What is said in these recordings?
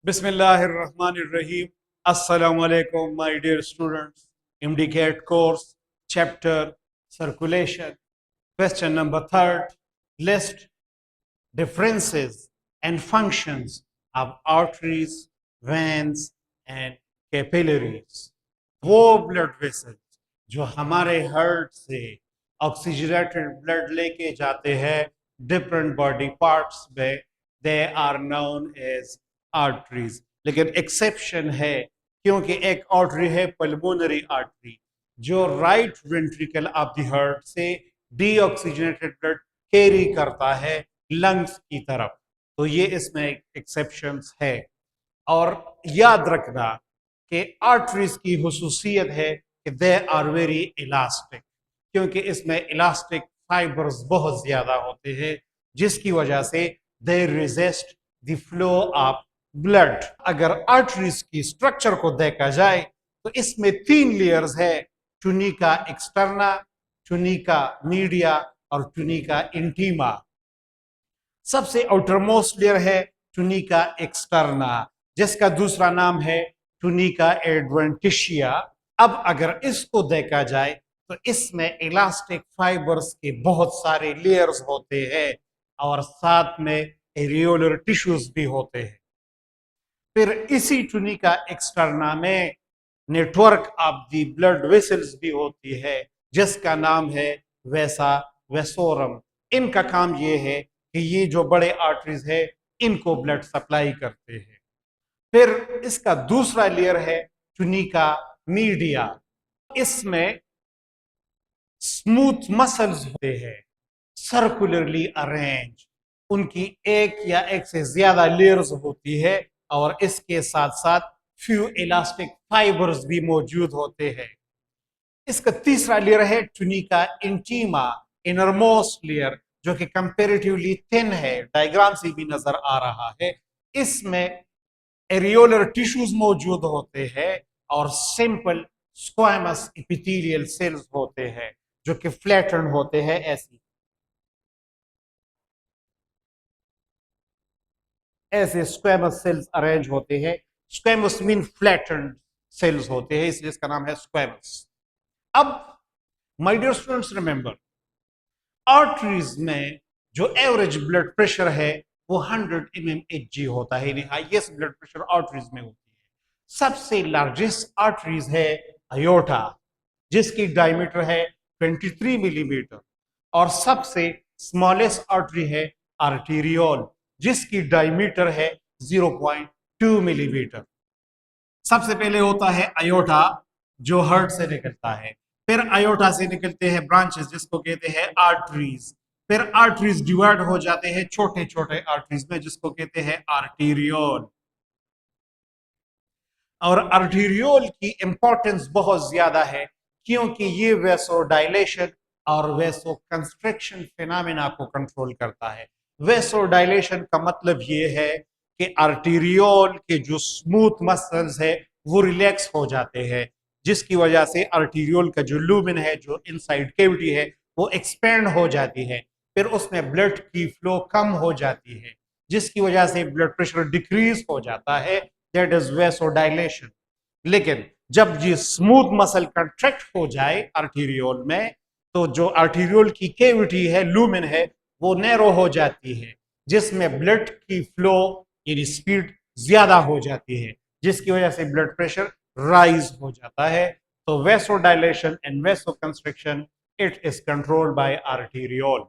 Bismillahirrahmanirrahim. Assalamu alaikum, my dear students. MDCAT course, chapter circulation. Question number third. List differences and functions of arteries, veins and capillaries. वो blood vessels जो हमारे heart से oxygenated blood लेके जाते हैं different body parts में, they are known as arteries. लेकिन exception है, क्योंकि एक आर्टरी है पल्मोनरी आर्टरी जो right ventricle of the heart से डीऑक्सीजनेटेड ब्लड कैरी करता है लंग्स की तरफ, तो ये इसमें एक्सेप्शंस है। और याद रखना कि आर्टरीज की हुसूसियत है कि दे आर वेरी इलास्टिक, क्योंकि इसमें इलास्टिक फाइबर्स बहुत ज्यादा होते हैं, जिसकी वजह से दे resist the flow of blood. अगर आर्टरीज की स्ट्रक्चर को देखा जाए तो इसमें 3 लेयर्स है, ट्यूनिका एक्सटर्ना, ट्यूनिका मीडिया और ट्यूनिका इंटीमा। सबसे आउटरमोस्ट लेयर है ट्यूनिका एक्सटर्ना, जिसका दूसरा नाम है ट्यूनिका एडवेंटिशिया। अब अगर इसको देखा जाए तो इसमें इलास्टिक फाइबर्स के बहुत सारे लेयर्स होते हैं और साथ में एरियोलर टिश्यूज भी होते हैं। फिर इसी ट्यूनिका एक्सटर्ना में network of the blood vessels भी होती है, जिसका नाम है वैसा वेसोरम। इनका काम ये है कि ये जो बड़े आर्टरीज है इनको ब्लड सप्लाई करते हैं। फिर इसका दूसरा लेयर है ट्यूनिका मीडिया। इसमें स्मूथ मसल्स होते हैं, सर्कुलरली अरेंज। उनकी एक या एक से ज्यादा लेयर्स होती है और इसके साथ साथ फ्यू इलास्टिक फाइबर्स भी मौजूद होते हैं। इसका तीसरा लेयर है ट्यूनिका इंटीमा, इनरमोस्ट लेयर, जो कि कंपैरेटिवली थिन है, डायग्राम से भी नजर आ रहा है। इसमें एरियोलर टिश्यूज मौजूद होते हैं और सिंपल स्क्वामस एपिथेलियल सेल्स होते हैं जो कि फ्लैटन होते हैं, ऐसे स्क्वामस सेल्स अरेंज होते हैं। स्क्वामस मीन फ्लैटन सेल्स होते हैं, इसलिए इसका नाम है स्क्वामस। अब my dear students, remember arteries में जो एवरेज ब्लड प्रेशर है वो 100 mmHg होता है, यानी हाईएस्ट ब्लड प्रेशर आर्टरीज में होती है। सबसे लार्जेस्ट आर्टरीज है अयोर्टा, जिसकी डायमीटर है 23 मिलीमीटर, और सबसे स्मॉलेस्ट आर्टरी है आर्टेरियोल, जिसकी डायमीटर है 0.2 मिलीमीटर। सबसे पहले होता है अयोर्टा जो हार्ट से निकलता है, फिर अयोर्टा से निकलते हैं ब्रांचेस जिसको कहते हैं आर्टरीज, फिर आर्टरीज डिवाइड हो जाते हैं छोटे छोटे आर्टरीज में जिसको कहते हैं आर्टेरियोल। और आर्टेरियोल की इंपॉर्टेंस बहुत ज्यादा है, क्योंकि ये वेसोडाइलेशन और वेसो कंस्ट्रिक्शन फिनोमेना को कंट्रोल करता है। वेसोडाइलेशन का मतलब ये है कि आर्टेरियोल के जो स्मूथ मसल्स है वो रिलैक्स हो जाते हैं, जिसकी वजह से आर्टेरियोल का जो लूमेन है, जो इनसाइड कैविटी है, वो एक्सपेंड हो जाती है। फिर उसमें ब्लड की फ्लो कम हो जाती है, जिसकी वजह से ब्लड प्रेशर डिक्रीज हो जाता है, दैट इज वेसोडाइलेशन। लेकिन जब ये स्मूथ मसल कंट्रैक्ट हो जाए आर्टेरियोल में, तो जो आर्टेरियोल की कैविटी है, लूमेन है, वो नैरो हो जाती है, जिसमें ब्लड की फ्लो यानी स्पीड ज्यादा हो जाती है, जिसकी वजह से ब्लड प्रेशर राइज हो जाता है। तो vasodilation and vasoconstriction, it is controlled by arteriole.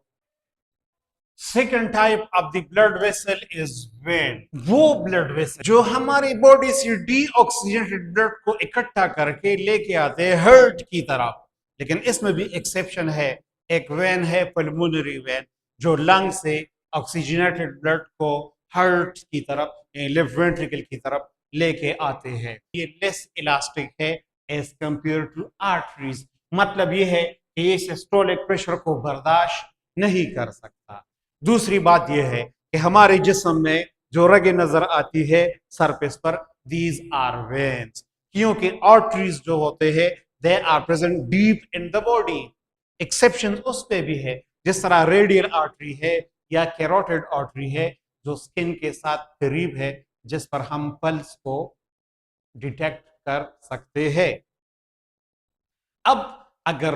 Second type of the blood vessel is when. वो ब्लड वेसल जो हमारी बॉडी से डीऑक्सीजनेटेड ब्लड को इकट्ठा करके लेके आते हैं हार्ट की तरफ। लेकिन इसमें भी एक्सेप्शन है, एक वेन है पल्मोनरी वेन जो लंग से ऑक्सीजनेटेड ब्लड को हार्ट की तरफ, लेफ्ट वेंट्रिकल की तरफ लेके आते हैं। ये लेस इलास्टिक है एज कंपेयर टू आर्टरीज। मतलब ये है कि ये सिस्टोलिक प्रेशर को बर्दाश्त नहीं कर सकता। दूसरी बात यह है कि हमारे जिस्म में जो रगे नजर आती है सरफेस पर, दीज आर वेन्स, क्योंकि आर्टरीज जो होते हैं they are present deep in the body. Exception उस पे भी है, जिस तरह रेडियल आर्टरी है या कैरोटिड आर्टरी है जो स्किन के साथ करीब है, जिस पर हम पल्स को डिटेक्ट कर सकते हैं। अब अगर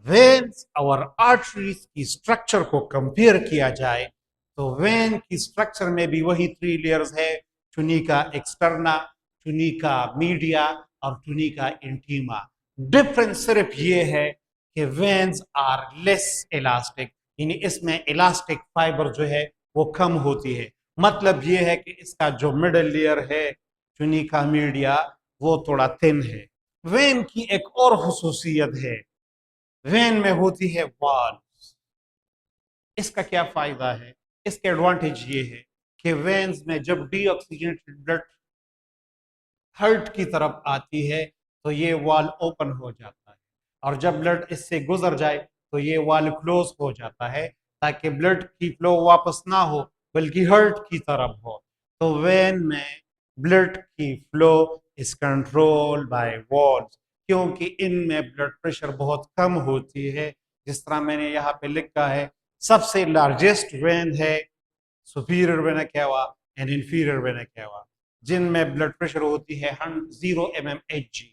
वेन्स और आर्टरीज की स्ट्रक्चर को कंपेयर किया जाए तो वेन की स्ट्रक्चर में भी वही 3 लेयर्स है, टुनिका एक्सटर्ना, टुनिका मीडिया और टुनिका इंटीमा। डिफरेंस सिर्फ ये है कि वेन्स आर लेस इलास्टिक, यानी इसमें इलास्टिक फाइबर जो है वो कम होती है। मतलब ये है कि इसका जो मिडल लेयर है टुनिका मीडिया वो थोड़ा थिन है। वेन की एक और खुसूसियत है, वेन में होती है वॉल्व। इसका क्या फायदा है? इसके एडवांटेज ये है कि वेन्स में जब डीऑक्सीजनेटेड ब्लड हार्ट की तरफ आती है तो ये वॉल ओपन हो जाता है, और जब ब्लड इससे गुजर जाए तो ये वॉल क्लोज हो जाता है, ताकि ब्लड की फ्लो वापस ना हो बल्कि हार्ट की तरफ हो। तो वेन में ब्लड की flow is control by walls, क्योंकि इनमें ब्लड प्रेशर बहुत कम होती है। जिस तरह मैंने यहाँ पे लिखा है, सबसे लार्जेस्ट वेन है superior vena cava and inferior vena cava, जिनमें ब्लड प्रेशर होती है 0 mmHg।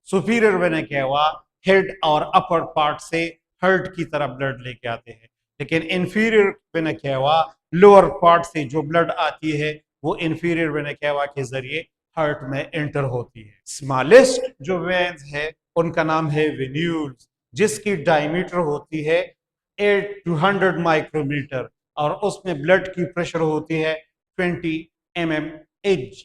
Superior vena cava head और अपर पार्ट से हार्ट की तरफ ब्लड लेके आते हैं, लेकिन inferior vena cava lower part से जो ब्लड आती है वो इंफीरियर वेना केवा के जरिए हार्ट में एंटर होती है। स्मॉलेस्ट जो वेन्स है उनका नाम है वेन्यूल्स, जिसकी डायमीटर होती है 8 to 100 माइक्रोमीटर, और उसमें ब्लड की प्रेशर होती है 20 mmHg।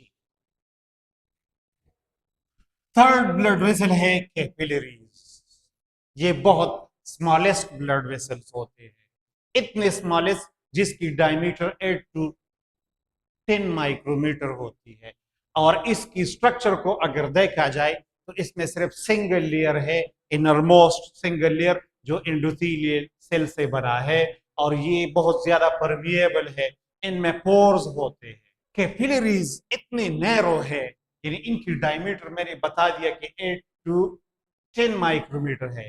थर्ड ब्लड वेसल है कैपिलरीज। ये बहुत स्मॉलेस्ट ब्लड वेसल्स होते हैं, इतने स्मॉलेस्ट जिसकी डायमीटर 8 to 10 माइक्रोमीटर होती है। और इसकी स्ट्रक्चर को अगर देखा जाए तो इसमें सिर्फ सिंगल लेयर है, इनरमोस्ट सिंगल लेयर, जो एंडोथेलियल सेल से बना है, और ये बहुत ज्यादा परमिएबल है, इनमें पोर्स होते हैं। कैपिलरीज इतने नैरो है, यानी इनकी डायमीटर मैंने बता दिया कि 8 to 10 माइक्रोमीटर है,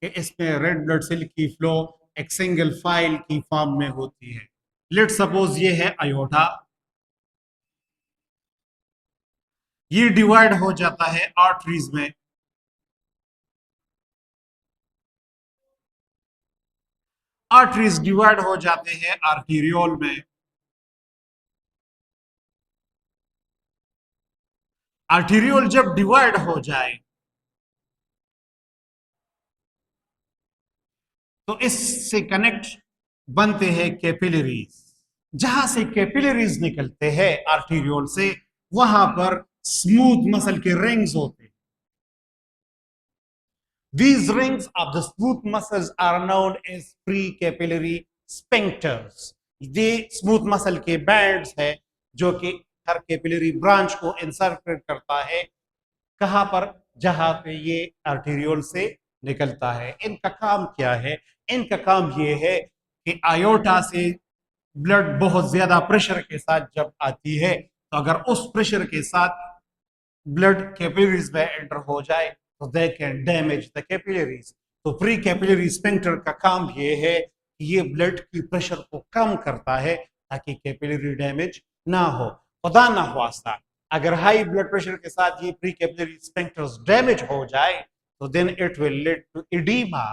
कि इसमें रेड ब्लड सेल की फ्लो एक सिंगल फाइल की फॉर्म में होती है। लेट सपोज ये है अयोटा, ये डिवाइड हो जाता है आर्टरीज में। आर्टरीज डिवाइड हो जाते हैं आर्टीरियोल में। आर्टीरियोल जब डिवाइड हो जाए तो इससे कनेक्ट बनते हैं कैपिलरीज। जहां से कैपिलरीज निकलते हैं आर्टीरियोल से, वहां पर स्मूथ मसल के रिंग्स होते हैं। These rings of the smooth muscles are known as pre-capillary sphincters. ये स्मूथ मसल के बैंड्स है जो कि हर कैपिलरी ब्रांच को इंसर्कुलेट करता है। कहां पर? जहां पे ये आर्टेरियोल से निकलता है। इनका काम क्या है? इनका काम ये है कि आयोटा से ब्लड बहुत ज्यादा प्रेशर के साथ जब आती है, तो अगर उस प्रेशर के साथ ब्लड कैपिलरीज में एंटर हो जाए तो they can damage the capillaries. तो प्री कैपिलरी स्फिंक्टर का काम ये है कि ये ब्लड की प्रेशर को कम करता है ताकि कैपिलरी डैमेज ना हो। खुदा ना वास्ता अगर हाई ब्लड प्रेशर के साथ ये प्री कैपिलरी स्फिंक्टर्स डैमेज हो जाए तो then it will lead to oedema,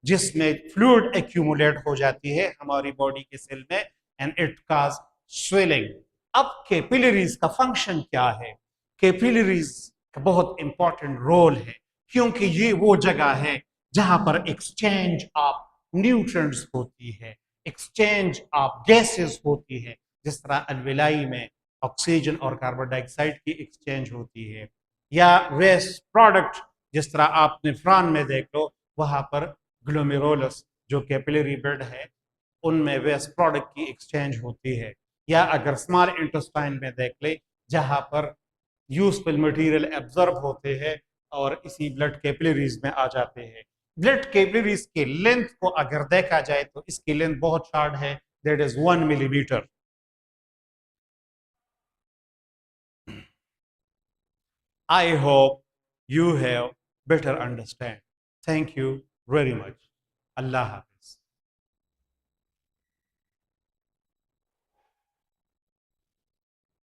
जिसमें फ्लूइड एक्यूमुलेट हो जाती है हमारी बॉडी के सेल में, एंड इट काज स्वेलिंग। अब कैपिलरीज का फंक्शन क्या है? कैपिलरीज का बहुत इंपॉर्टेंट रोल है, क्योंकि ये वो जगह है जहां पर एक्सचेंज ऑफ न्यूट्रिएंट्स होती है, एक्सचेंज ऑफ गैसेस होती है। जिस तरह अलविलाई में ऑक्सीजन और कार्बन डाइऑक्साइड की एक्सचेंज होती है, या वेस्ट प्रोडक्ट जिस तरह आप नेफ्रॉन में देख लो, वहां पर ग्लोमेरुलस जो कैपिलरी बेड है उनमें वेस्ट प्रोडक्ट की एक्सचेंज होती है। या अगर स्मॉल इंटेस्टाइन में देख ले, जहां पर यूजफुल मटेरियल एब्जॉर्ब होते हैं और इसी ब्लड कैपिलरीज में आ जाते हैं। ब्लड कैपिलरीज के लेंथ को अगर देखा जाए तो इसकी लेंथ बहुत शॉर्ट है, that is 1 millimeter। I hope you have better understand. Thank you very much. Allah Hafiz.